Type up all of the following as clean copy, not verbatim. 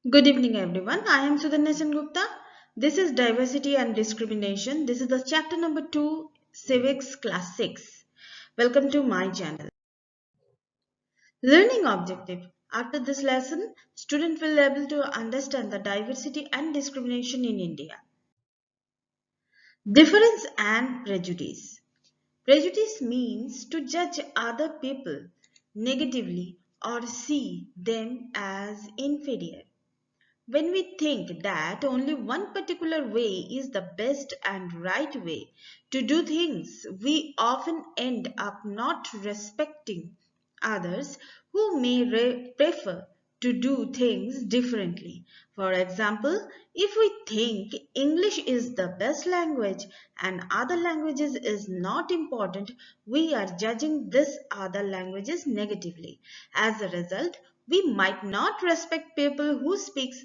Good evening, everyone. I am Sudhanshan Gupta. This is Diversity and Discrimination. This is the chapter number 2, Civics Class 6. Welcome to my channel. Learning objective. After this lesson, student will be able to understand the diversity and discrimination in India. Difference and prejudice. Prejudice means to judge other people negatively or see them as inferior. When we think that only one particular way is the best and right way to do things, we often end up not respecting others who may prefer to do things differently. For example, if we think English is the best language and other languages is not important, we are judging this other languages negatively. As a result, we might not respect people who speak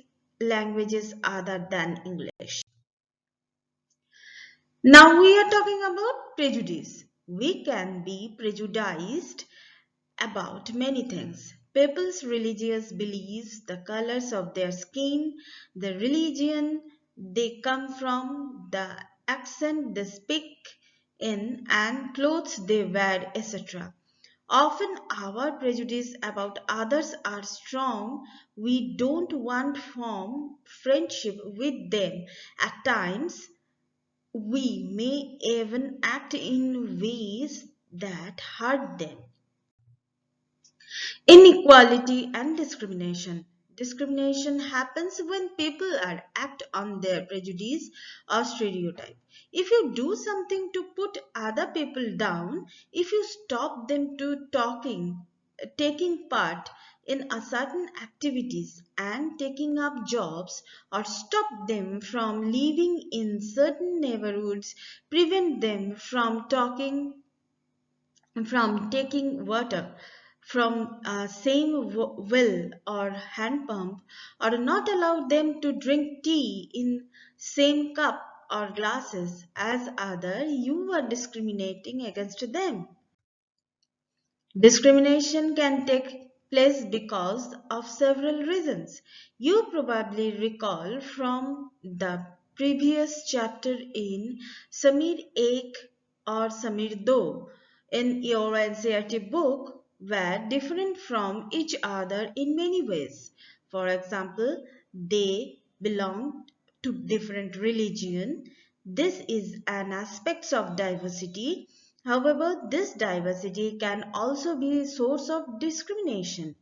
languages other than English. Now we are talking about prejudice. We can be prejudiced about many things. People's religious beliefs, the colors of their skin, the religion they come from, the accent they speak in, and clothes they wear, etc. Often our prejudice about others are strong. We don't want to form friendship with them. At times, we may even act in ways that hurt them. Inequality and discrimination. Discrimination happens when people are act on their prejudice or stereotype. If you do something to put other people down, if you stop them to taking part in a certain activities and taking up jobs or stop them from living in certain neighborhoods, prevent them from taking water from same well or hand pump, or not allow them to drink tea in same cup or glasses as other, you are discriminating against them. Discrimination can take place because of several reasons. You probably recall from the previous chapter in Samir Ek or Samir Do in your NCERT book were different from each other in many ways. For example, they belong to different religion. This is an aspect of diversity. However, this diversity can also be a source of discrimination.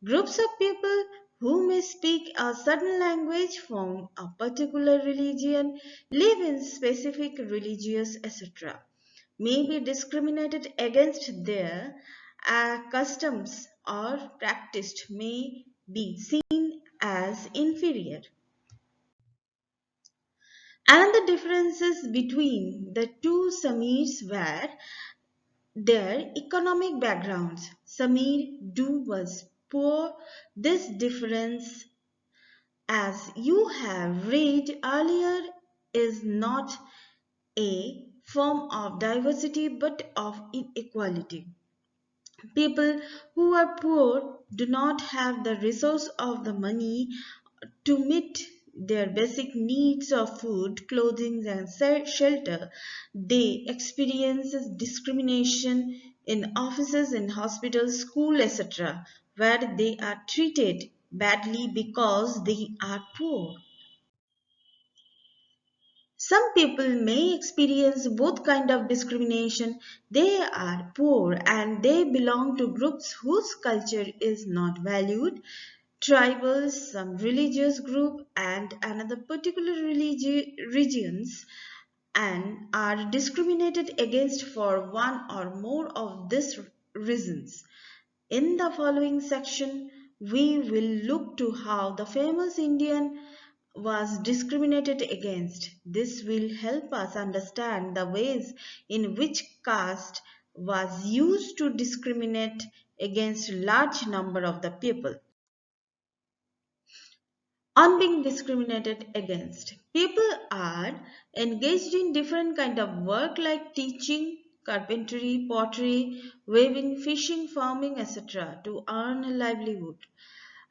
Groups of people who may speak a certain language from a particular religion, live in specific religious, etc., may be discriminated against. Their customs or practiced may be seen as inferior. Another differences between the two Samirs were their economic backgrounds. Samir Du was poor. This difference, as you have read earlier, is not a form of diversity but of inequality. People who are poor do not have the resource of the money to meet their basic needs of food, clothing, and shelter. They experience discrimination in offices, in hospitals, school, etc., where they are treated badly because they are poor. Some people may experience both kind of discrimination. They are poor and they belong to groups whose culture is not valued. Tribal, some religious group and another particular regions and are discriminated against for one or more of these reasons. In the following section, we will look to how the famous Indian was discriminated against. This will help us understand the ways in which caste was used to discriminate against large number of the people. On being discriminated against, people are engaged in different kind of work like teaching, carpentry, pottery, weaving, fishing, farming, etc. to earn a livelihood.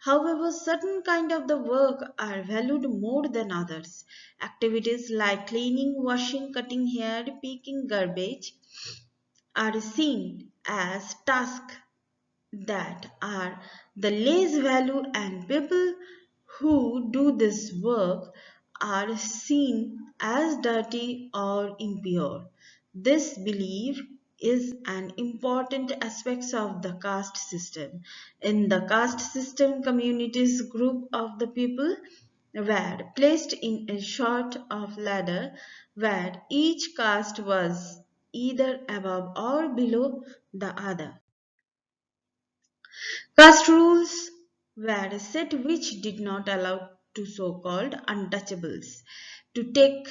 However, certain kind of the work are valued more than others. Activities like cleaning, washing, cutting hair, picking garbage are seen as tasks that are the least value, and people who do this work are seen as dirty or impure. This belief is an important aspect of the caste system. In the caste system, communities group of the people were placed in a sort of ladder where each caste was either above or below the other. Caste rules were set which did not allow to so-called untouchables to take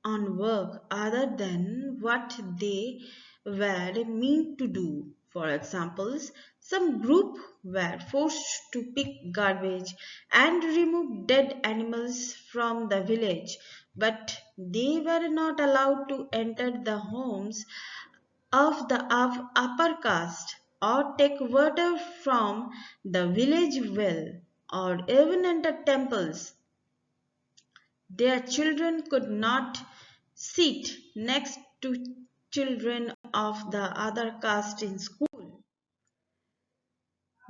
on work other than what they were meant to do. For examples, some group were forced to pick garbage and remove dead animals from the village, but they were not allowed to enter the homes of the upper caste or take water from the village well or even enter temples. Their children could not sit next to children of the other caste in school.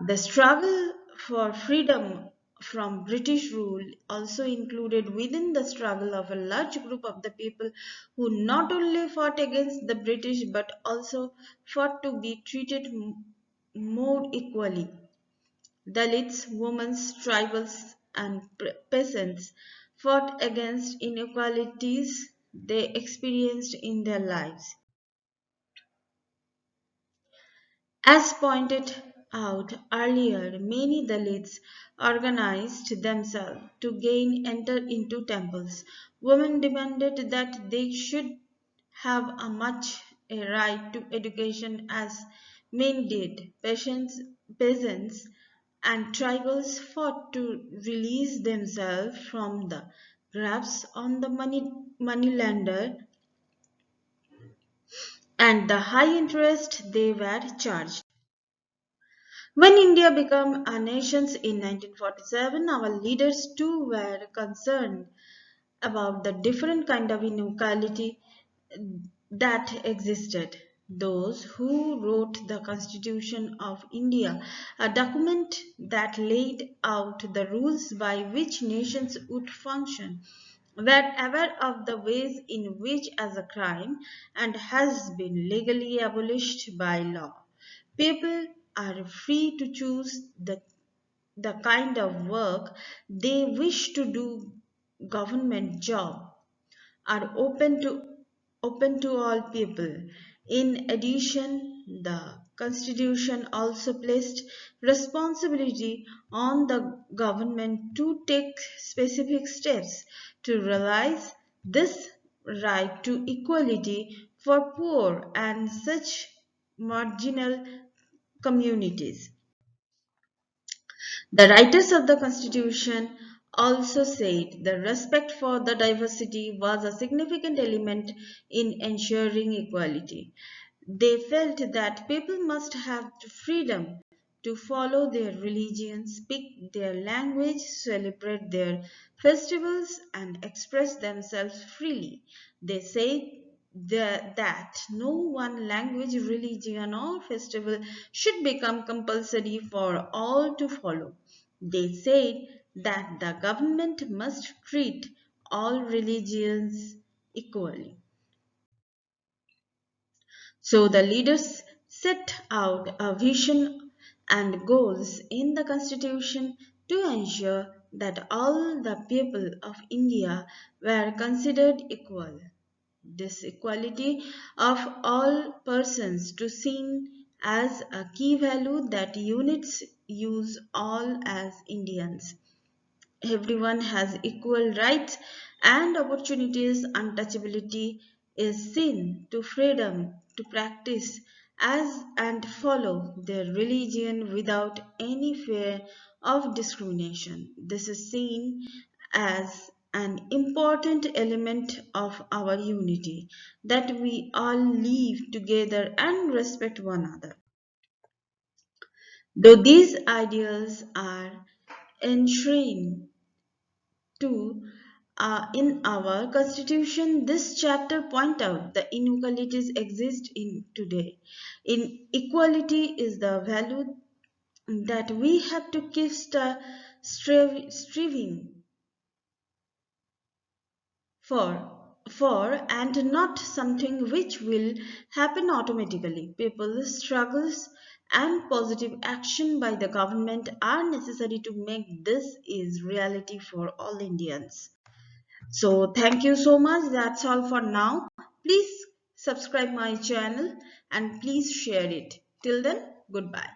The struggle for freedom from British rule also included within the struggle of a large group of the people who not only fought against the British but also fought to be treated more equally. Dalits, women, tribals, and peasants fought against inequalities they experienced in their lives. As pointed out earlier, many Dalits organized themselves to gain enter into temples. Women demanded that they should have a much a right to education as men did. Peasants and tribals fought to release themselves from the grasp on the moneylender and the high interest they were charged. When India became a nation in 1947, our leaders too were concerned about the different kind of inequality that existed. Those who wrote the Constitution of India, a document that laid out the rules by which nations would function, were aware of the ways in which as a crime and has been legally abolished by law. People are free to choose the kind of work they wish to do. Government job are open to all people. In addition, the Constitution also placed responsibility on the government to take specific steps to realize this right to equality for poor and such marginal communities. The writers of the Constitution also said the respect for the diversity was a significant element in ensuring equality. They felt that people must have the freedom to follow their religion, speak their language, celebrate their festivals, and express themselves freely. They said that no one language, religion, or festival should become compulsory for all to follow. They said that the government must treat all religions equally. So the leaders set out a vision and goals in the constitution to ensure that all the people of India were considered equal. This equality of all persons to seen as a key value that units use all as Indians. Everyone has equal rights and opportunities. Untouchability is seen to freedom to practice as and follow their religion without any fear of discrimination. This is seen as an important element of our unity, that we all live together and respect one another. Though these ideals are enshrined to in our constitution. This chapter point out the inequalities exist in today. Inequality is the value that we have to keep striving for and not something which will happen automatically. People's struggles and positive action by the government are necessary to make this is reality for all Indians. So thank you so much. That's all for now. Please subscribe my channel and please share it. Till then, goodbye.